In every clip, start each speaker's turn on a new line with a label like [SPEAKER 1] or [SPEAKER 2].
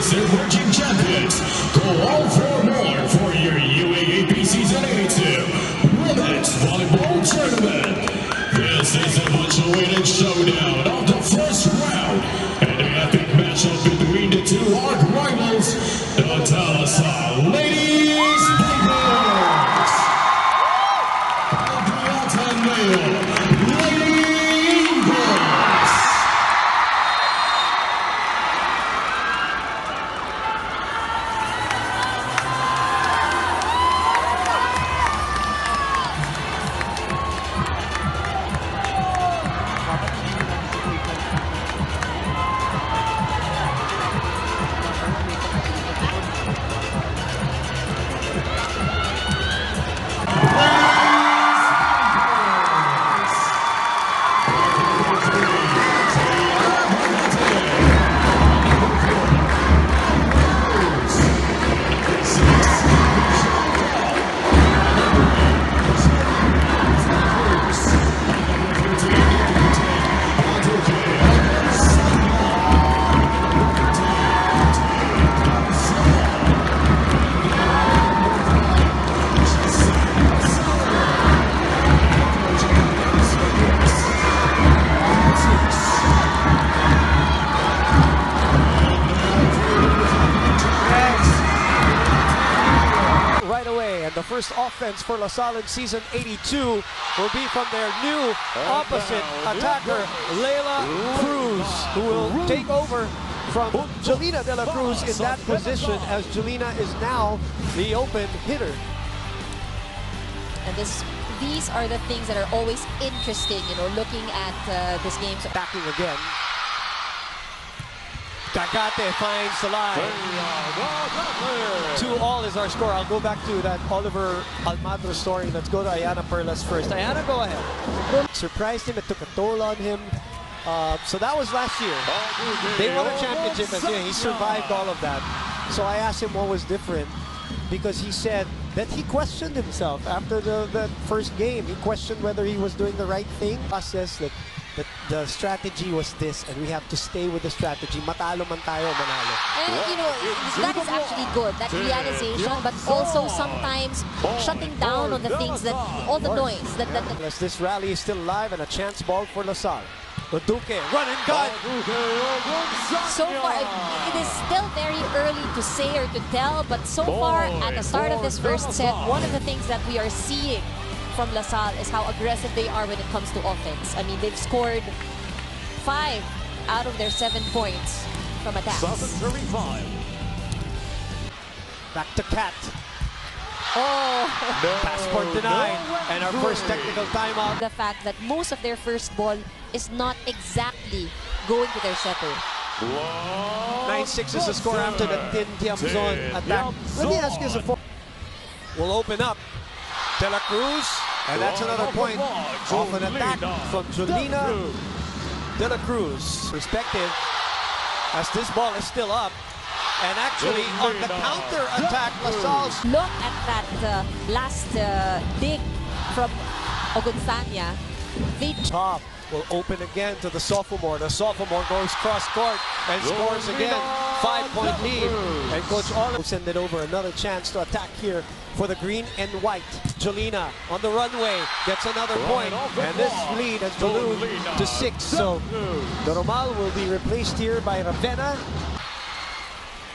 [SPEAKER 1] Race Emerging Champions. Go all for more for your UAAP Season 82 Women's Volleyball Tournament. This is a much-awaited showdown of the first round and an epic matchup between the two arch rivals, the Dlsu ladies Volleyballers and the Admu Lady Boys.
[SPEAKER 2] The first offense for LaSalle in Season 82 will be from their new opposite attacker, Layla Cruz, who will take over from Jelena De La Cruz in that position, as Jelena is now the open hitter.
[SPEAKER 3] And these are the things that are always interesting, you know, looking at this game. So
[SPEAKER 2] Backing again. Cagate finds the line. 2-all is our score. I'll go back to that Oliver Almadro story. Let's go to Ayana Perlas first. Ayana, go ahead. Surprised him. It took a toll on him. So that was last year. They won a championship and he survived all of that. So I asked him what was different, because he said that he questioned himself after the first game. He questioned whether he was doing the right thing. Process that the strategy was this, and we have to stay with the strategy. Matalo man tayo, manalo.
[SPEAKER 3] And you know, that is actually good, that realization, but also sometimes shutting down on the things that, all the noise.
[SPEAKER 2] This rally is still alive and a chance ball for LaSalle. Duque, run and gun!
[SPEAKER 3] So far, it is still very early to say or to tell, but so far, at the start of this first set, one of the things that we are seeing from LaSalle is how aggressive they are when it comes to offense. I mean, they've scored 5 out of their 7 points from attacks.
[SPEAKER 2] Back to Kat.
[SPEAKER 3] Oh!
[SPEAKER 2] Passport denied. And our first technical timeout.
[SPEAKER 3] The fact that most of their first ball is not exactly going to their setter.
[SPEAKER 2] 9-6 is the score after the Tin Tiamzon attack. Let me ask you as a we'll open up. De La Cruz, and that's another point of an attack from Jelena De La Cruz. Perspective, as this ball is still up, and actually on the counter attack, LaSalle's.
[SPEAKER 3] Look at that last dig from Ogunsanya.
[SPEAKER 2] Top will open again to the sophomore. The sophomore goes cross court and scores again. 5-point lead. And Coach Oliver will send it over. Another chance to attack here for the green and white. Jelena on the runway gets another point. And this lead has ballooned to 6. So Normal will be replaced here by Ravenna.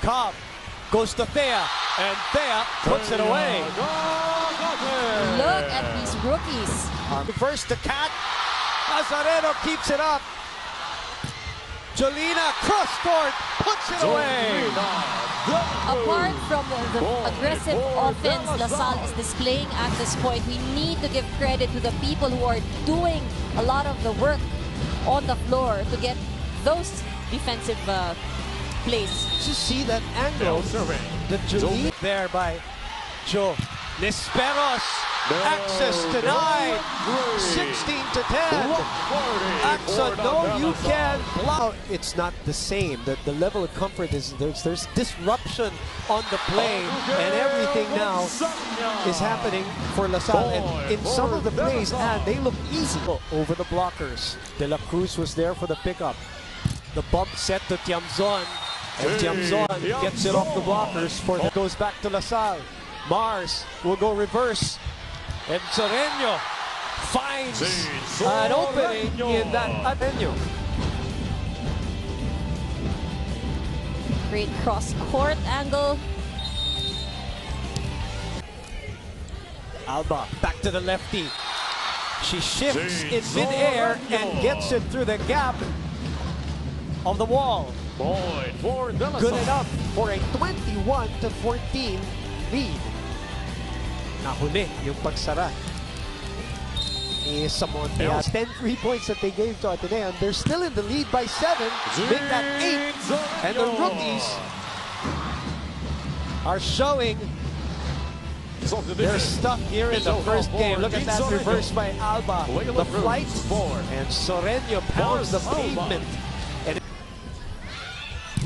[SPEAKER 2] Cobb goes to Thea. And Thea puts it away.
[SPEAKER 3] Look at these rookies.
[SPEAKER 2] First to Kat. Azareno keeps it up. Jelena cross-court puts it away.
[SPEAKER 3] Apart from the aggressive offense LaSalle is displaying at this point, we need to give credit to the people who are doing a lot of the work on the floor to get those defensive plays.
[SPEAKER 2] Just see that angle. The Jelena there by Joe Nisperos. Access denied. 16 to 10. Axa, no, you can't block. It's not the same. The level of comfort is there's disruption on the play, and everything now is happening for LaSalle. And in some of the plays, they look easy over the blockers. De La Cruz was there for the pickup. The bump set to Tiamzon. And Tiamzon gets it off the blockers for the goes back to LaSalle. Mars will go reverse. And Soreño finds an opening in that Admu.
[SPEAKER 3] Great cross-court angle.
[SPEAKER 2] Alba back to the lefty. She shifts in mid-air and gets it through the gap of the wall. Good enough for a 21-14 lead. Nahuli yung pagsara ni Samon. 10 3 points that they gave to Ateneo. They're still in the lead by 7. Make that 8. And the rookies are showing their stuff here in the first game. Look at that reverse by Alba. The flight. And Soreño pounds the pavement. And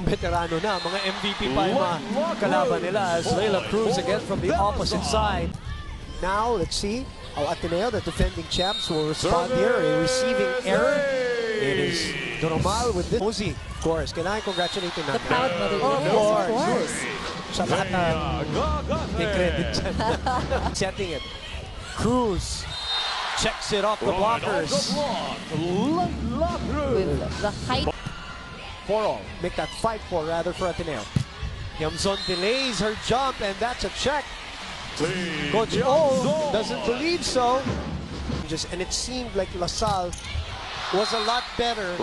[SPEAKER 2] veterano na, mga MVP pa yung mga kalaban nila as Leila Cruz again from the opposite side. Now, let's see how Ateneo, the defending champs, will respond here. A receiving error. It is Doromal with this. Mozy, of course. Can I congratulate him?
[SPEAKER 3] The proud mother.
[SPEAKER 2] Of course. Sa lahat na may credit dyan. Setting it. Cruz checks it off the blockers.
[SPEAKER 3] With the height.
[SPEAKER 2] 4-all. Make that 5-4 rather for Ateneo. Tiamzon delays her jump and that's a check. Coach O doesn't believe so. And it seemed like LaSalle was a lot better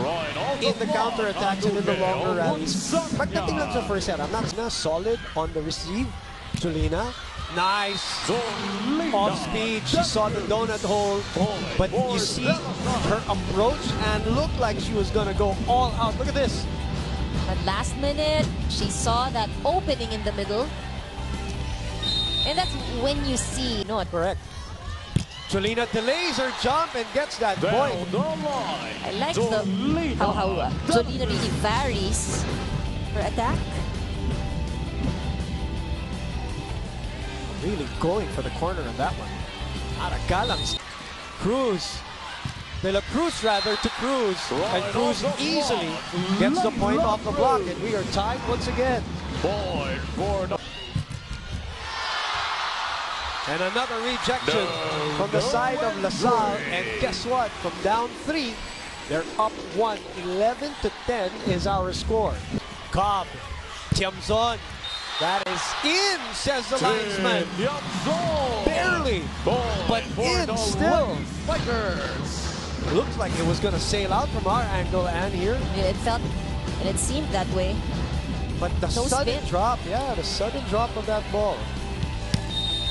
[SPEAKER 2] in the counterattacks and in the longer rallies. Pagdating lang sa first set, I'm not solid on the receive. Julina, nice. Off speed, she saw the donut hole. But you see her approach and looked like she was gonna go all out. Look at this.
[SPEAKER 3] But last minute, she saw that opening in the middle. And that's when you see.
[SPEAKER 2] No, correct. Julina delays her jump and gets that point.
[SPEAKER 3] I like how Julina really varies her attack.
[SPEAKER 2] Really going for the corner of that one. Aragalang. Cruz. De La Cruz rather to Cruz. And Cruz easily gets the point off the block. And we are tied once again. And another rejection from the side of LaSalle. And guess what? From down 3, they're up 1. 11-10 is our score. Cobb. Tiamzon. That is in, says the linesman. Barely, but in still. Looks like it was going to sail out from our angle and here.
[SPEAKER 3] It felt, and it seemed that way.
[SPEAKER 2] But the sudden drop, the sudden drop of that ball.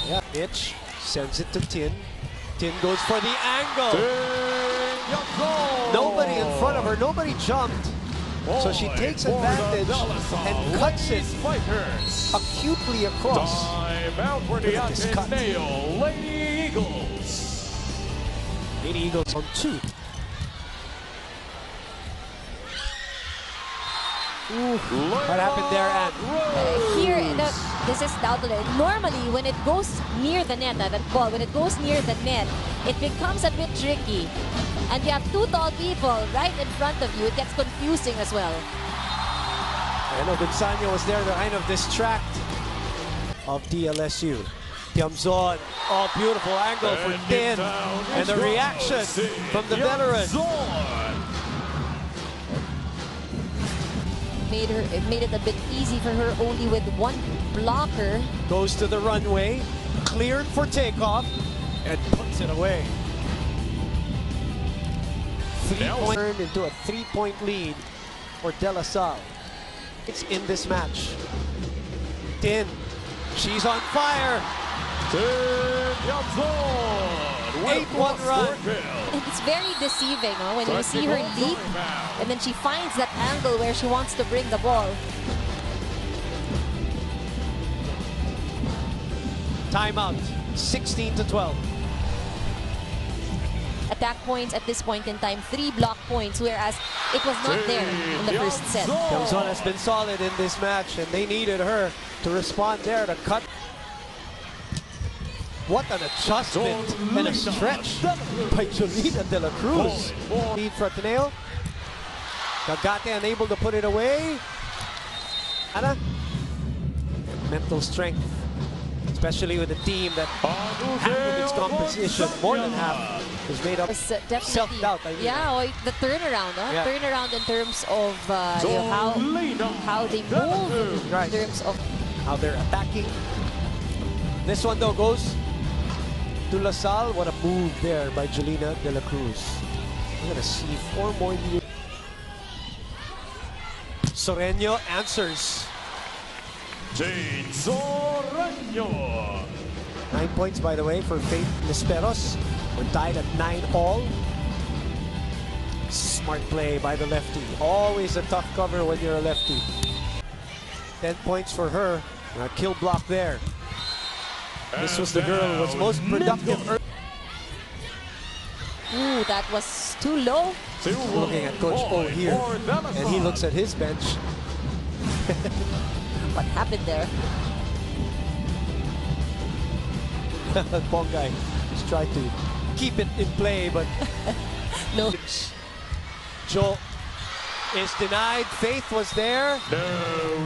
[SPEAKER 2] Yeah, Mitch sends it to Tin. Tin goes for the angle. Nobody in front of her, nobody jumped. So she takes advantage and cuts it acutely across. Look at this cut. Lady Eagles on 2. What happened there, Ann?
[SPEAKER 3] Here, this is doubtful. Normally, when it goes near the net, that ball, when it goes near the net, it becomes a bit tricky. And you have 2 tall people right in front of you. It gets confusing as well.
[SPEAKER 2] I know Gonzalo was there to kind of distract of Dlsu. Tiamzon, beautiful angle for Tin. And the reaction from the veteran.
[SPEAKER 3] It made it a bit easy for her only with 1 blocker.
[SPEAKER 2] Goes to the runway, cleared for takeoff, and puts it away. 3-point turned into a 3-point lead for De La Salle. It's in this match. Tin, she's on fire. 8-1 run.
[SPEAKER 3] It's very deceiving when you see her leap and then she finds that angle where she wants to bring the ball.
[SPEAKER 2] Timeout, 16-12.
[SPEAKER 3] Attack points at this point in time, 3 block points, whereas it was not there in the first set.
[SPEAKER 2] Tiamzon has been solid in this match and they needed her to respond there to cut. What an adjustment and a stretch by Julina De La Cruz. Lead for Ateneo. Cagate unable to put it away. Anna, mental strength, especially with a team that half of its composition, more than half, is made up of self-doubt.
[SPEAKER 3] Yeah, the turnaround,
[SPEAKER 2] Yeah.
[SPEAKER 3] turnaround in terms of you know, how they move,
[SPEAKER 2] Right.
[SPEAKER 3] in terms of
[SPEAKER 2] How they're attacking. This one though goes to LaSalle. What a move there by Jelena De La Cruz. We're gonna see 4 more years. Soreño answers.
[SPEAKER 4] Jade Soreño.
[SPEAKER 2] 9 points, by the way, for Faith Nisperos. We're tied at 9 all. Smart play by the lefty. Always a tough cover when you're a lefty. 10 points for her. A kill block there. This was the girl who was most productive.
[SPEAKER 3] ooh, that was too low.
[SPEAKER 2] Looking at Coach O here, and he looks at his bench.
[SPEAKER 3] What happened there?
[SPEAKER 2] Bongay just tried to keep it in play, but
[SPEAKER 3] No.
[SPEAKER 2] Joe is denied. Faith was there.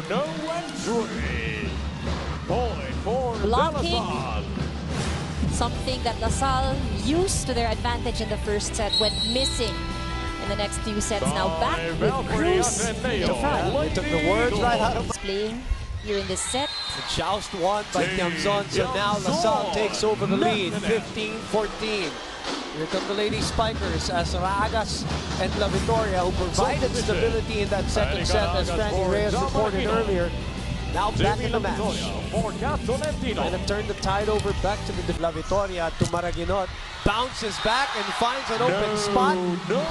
[SPEAKER 4] No entry. Point for
[SPEAKER 3] Blocking.
[SPEAKER 4] Dlsu.
[SPEAKER 3] Something that LaSalle used to their advantage in the first set went missing in the next few sets. Now back with Cruz in front.
[SPEAKER 2] They took the words right out of
[SPEAKER 3] Playing here in this set.
[SPEAKER 2] the joust won by Tiamzon, so now LaSalle takes over the lead, 15-14. Here come the Lady Spikers as Ragas and La Victoria, who provided stability in that second set, as Franny Reyes reported earlier. Now back in the match. And it turned the tide over back to the La Victoria to Maraguinot. Bounces back and finds an open spot.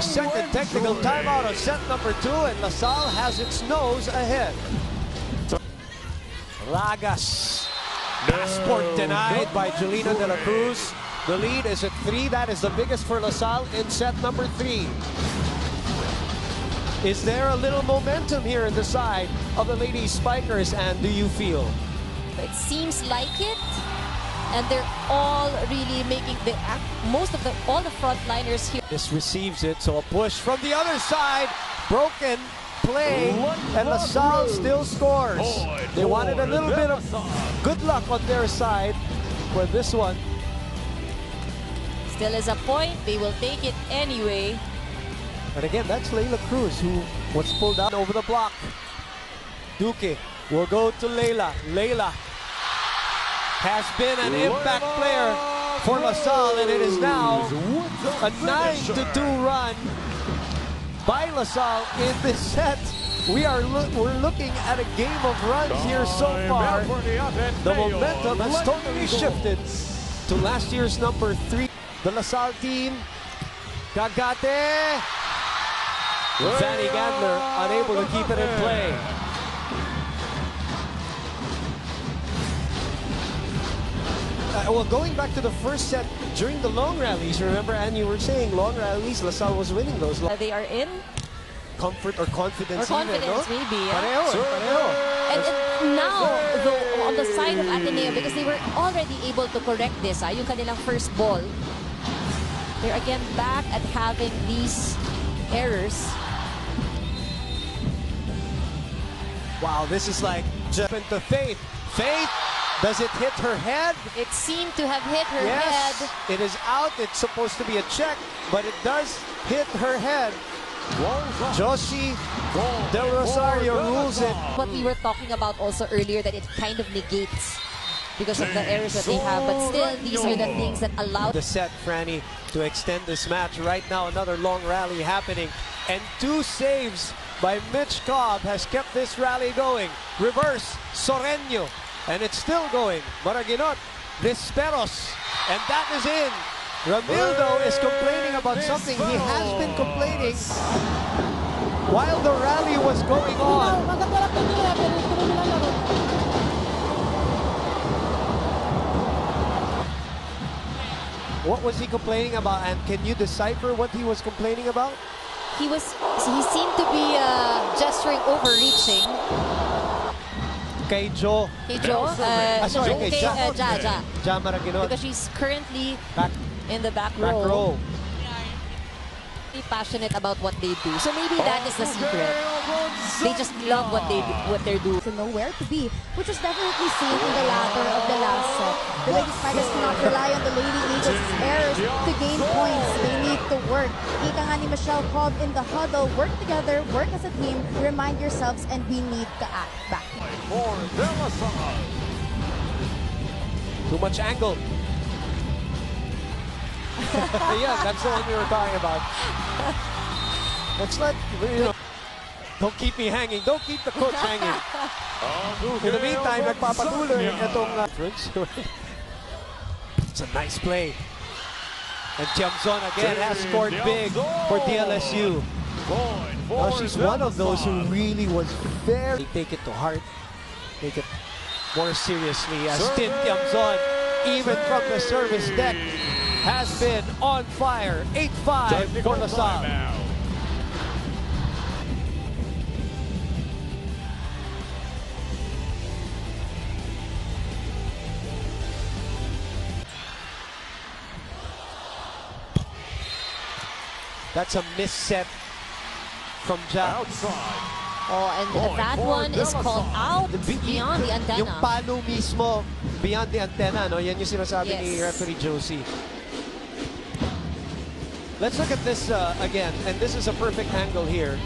[SPEAKER 2] Second technical timeout of set number 2, and LaSalle has its nose ahead. Ragas. Passport denied by Jelena De La Cruz. The lead is at 3. That is the biggest for LaSalle in set number 3. Is there a little momentum here in the side of the Lady Spikers, and do you feel?
[SPEAKER 3] It seems like it, and they're all really making the all the frontliners here.
[SPEAKER 2] This receives it, so a push from the other side. Broken play, and LaSalle still scores. They wanted a little bit of good luck on their side for this one.
[SPEAKER 3] Still is a point. They will take it anyway.
[SPEAKER 2] And again, that's Layla Cruz, who was pulled out over the block. Duque will go to Layla. Layla has been an impact player for LaSalle, and it is now a 9-2 run by LaSalle in this set. We're looking at a game of runs here so far. The momentum has totally shifted to last year's number 3. The LaSalle team, Gagate. Vanny Gandler unable to keep it in play. Well, going back to the first set, during the long rallies, remember, Anne, you were saying long rallies, LaSalle was winning those.
[SPEAKER 3] They are in.
[SPEAKER 2] Comfort or confidence,
[SPEAKER 3] Or confidence,
[SPEAKER 2] even, no?
[SPEAKER 3] maybe, yeah.
[SPEAKER 2] Pareho, pareho.
[SPEAKER 3] And now, though, on the side of Ateneo, because they were already able to correct this, yung kanilang first ball, they're again back at having these errors.
[SPEAKER 2] Wow, this is like jump into Faith. Faith, does it hit her head?
[SPEAKER 3] It seemed to have hit her
[SPEAKER 2] Yes,
[SPEAKER 3] head.
[SPEAKER 2] it is out. It's supposed to be a check, but it does hit her head. Joshi Del Rosario rules it.
[SPEAKER 3] What we were talking about also earlier, that it kind of negates because of the errors that they have. But still, these are the things that allow
[SPEAKER 2] the set, Franny, to extend this match. Right now, another long rally happening. And 2 saves by Mitch Cobb has kept this rally going. Reverse, Soreño. And it's still going. Maraguinot, Nisperos. And that is in. Ramildo is complaining about something. He has been complaining while the rally was going on. What was he complaining about, and can you decipher what he was complaining about?
[SPEAKER 3] he seemed to be gesturing overreaching.
[SPEAKER 2] Kay Joe.
[SPEAKER 3] Kay Joe?
[SPEAKER 2] Sorry, kay Ja.
[SPEAKER 3] Ja.
[SPEAKER 2] Ja Maraguinot.
[SPEAKER 3] Because she's currently
[SPEAKER 2] Back
[SPEAKER 3] in the back
[SPEAKER 2] row.
[SPEAKER 3] passionate about what they do. So maybe that is the secret. They just love what they're doing.
[SPEAKER 5] To know where to be, which was definitely seen in the latter of the last set. The Lady Spiders cannot rely on the Lady Eagles' errors to gain points. They need to work. Ika nga ni Michelle Cobb in the huddle, work together, work as a team, remind yourselves, and we need to act back.
[SPEAKER 4] For Dlsu.
[SPEAKER 2] Too much angle. Yeah, that's the one we were talking about. Let's not, you know, don't keep me hanging. Don't keep the coach hanging. In the meantime, nagpapatuloy itong it's a nice play. And Tiamzon again has scored big for Dlsu. Now she's one of those who really was very... They take it to heart, take it more seriously as Tin Tiamzon, even from the service deck, has been on fire. 8-5 for LaSalle. That's a misset from Jack.
[SPEAKER 3] Oh, and that one is called out beyond the antenna.
[SPEAKER 2] Yung palo mismo beyond the antenna, no? Yan yung sinasabi ni referee Josie. Let's look at this again, and this is a perfect angle here.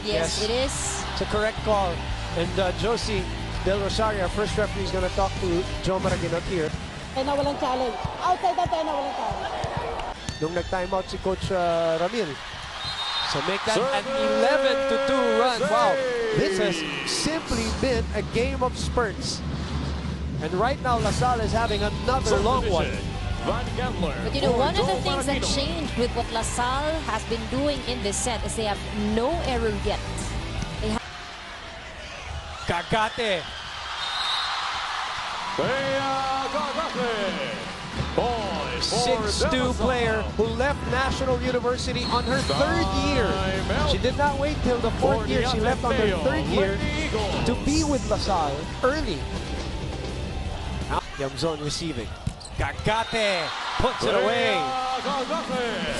[SPEAKER 3] Yes, it is.
[SPEAKER 2] It's a correct call. And Josie Del Rosario, our first referee, is going to talk to Joe Maraginot here.
[SPEAKER 5] Antenna, walang challenge. Outside antenna, walang challenge.
[SPEAKER 2] Nung nag-timeout si Coach Ramil. So make that an 11-2 run. Wow, this has simply been a game of spurts. And right now, LaSalle is having another long one.
[SPEAKER 3] But you know, one of the things that changed with what LaSalle has been doing in this set is they have no error yet. They have
[SPEAKER 2] Kagate. 6'2" player who left National University on her third year. She did not wait till the fourth year. She left on her third year to be with LaSalle early. Tiamzon receiving. Kagate puts it away.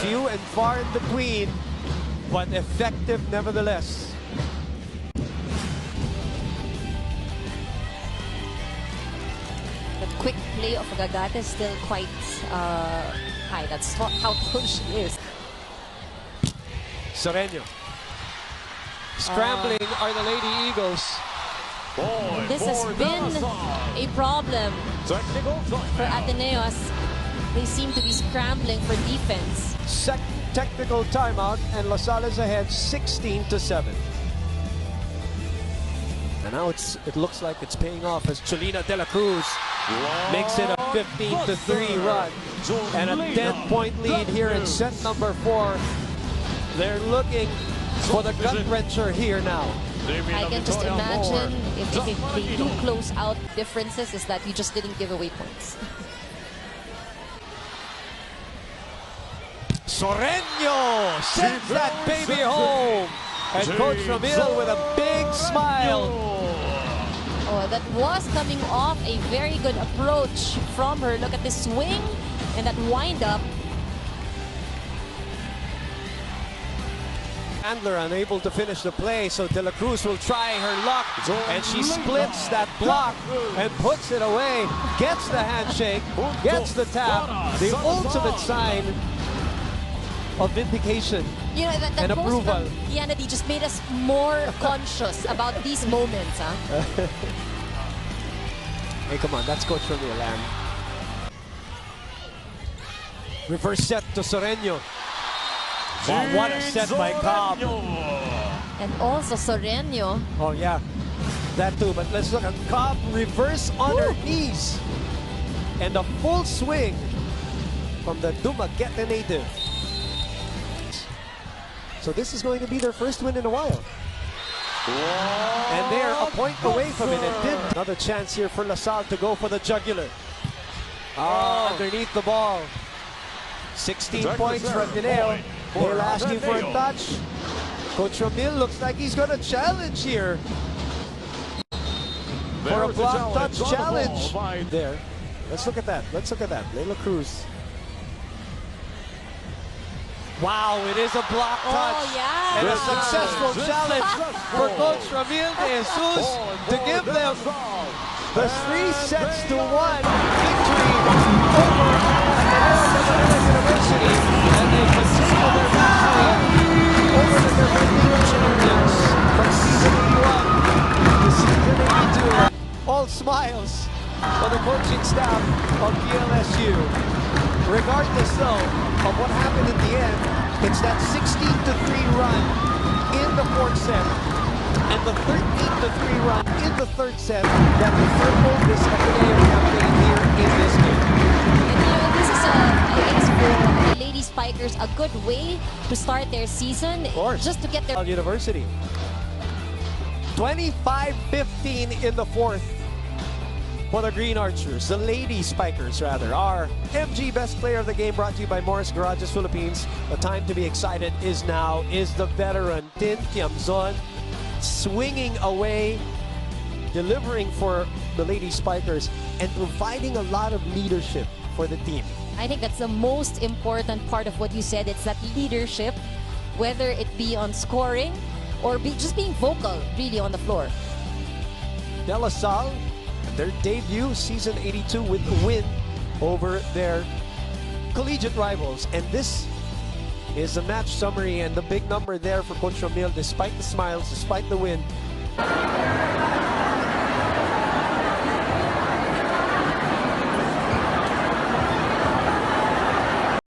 [SPEAKER 2] Few and far in between, but effective nevertheless.
[SPEAKER 3] the quick play of Kagate is still quite high. That's how tall she is.
[SPEAKER 2] Soreño. Scrambling are the Lady Eagles.
[SPEAKER 3] This has been a problem for Ateneos. They seem to be scrambling for defense.
[SPEAKER 2] Second technical timeout, and LaSalle is ahead 16-7. And now it looks like it's paying off as Cholina De La Cruz makes it a 15-3 run and a 10-point lead here in set number 4. They're looking for the gut-wrencher here now.
[SPEAKER 3] I can just imagine if they do close out differences is that you just didn't give away points.
[SPEAKER 2] Soreño sends that baby home. And Coach Ramil with a big smile.
[SPEAKER 3] Oh, that was coming off a very good approach from her. Look at this swing and that wind up.
[SPEAKER 2] Handler unable to finish the play, so De La Cruz will try her luck, and she splits that block and puts it away, gets the handshake, gets the tap, the ultimate sign of vindication.
[SPEAKER 3] You know, that
[SPEAKER 2] and
[SPEAKER 3] post
[SPEAKER 2] approval.
[SPEAKER 3] from Yanadi just made us more conscious about these moments. Huh?
[SPEAKER 2] Hey, come on, that's Coach Ramil, and reverse set to Soreño. Wow, what a set by Cobb.
[SPEAKER 3] And also Soreño.
[SPEAKER 2] Oh yeah, that too, but let's look at Cobb reverse on her knees. And a full swing from the Dumaguete native. So this is going to be their first win in a while. And they're a point away from it. It did. Another chance here for LaSalle to go for the jugular. Underneath the ball. 16 points for Ateneo. They're asking for a touch. Coach Ramil looks like he's going to challenge here. For a block touch challenge. There. Let's look at that. Let's look at that. Layla Cruz Wow, it is a block touch.
[SPEAKER 3] Oh, yeah.
[SPEAKER 2] And a successful challenge for Coach Ramil de Jesus to give them the 3-1 victory over University. And they continue their victory over the defending champions from season 81 to season 82. All smiles for the coaching staff of Dlsu. Regardless, though, of what happened in the end, it's that 16-3 run in the fourth set and the 13-3 run in the third set that determined this FAA campaign here in this game.
[SPEAKER 3] And this is, I guess, for the Lady Spikers, a good way to start their season.
[SPEAKER 2] Of course.
[SPEAKER 3] Just to get their...
[SPEAKER 2] University. 25-15 in the fourth. For the Green Archers, the Lady Spikers rather, our MG Best Player of the Game brought to you by Morris Garages Philippines. The time to be excited is now, is the veteran Tin Tiamzon swinging away, delivering for the Lady Spikers and providing a lot of leadership for the team.
[SPEAKER 3] I think that's the most important part of what you said. It's that leadership, whether it be on scoring or just being vocal, really, on the floor.
[SPEAKER 2] Dlsu, their debut, season 82, with the win over their collegiate rivals. And this is the match summary and the big number there for Coach Ramil, despite the smiles, despite the win.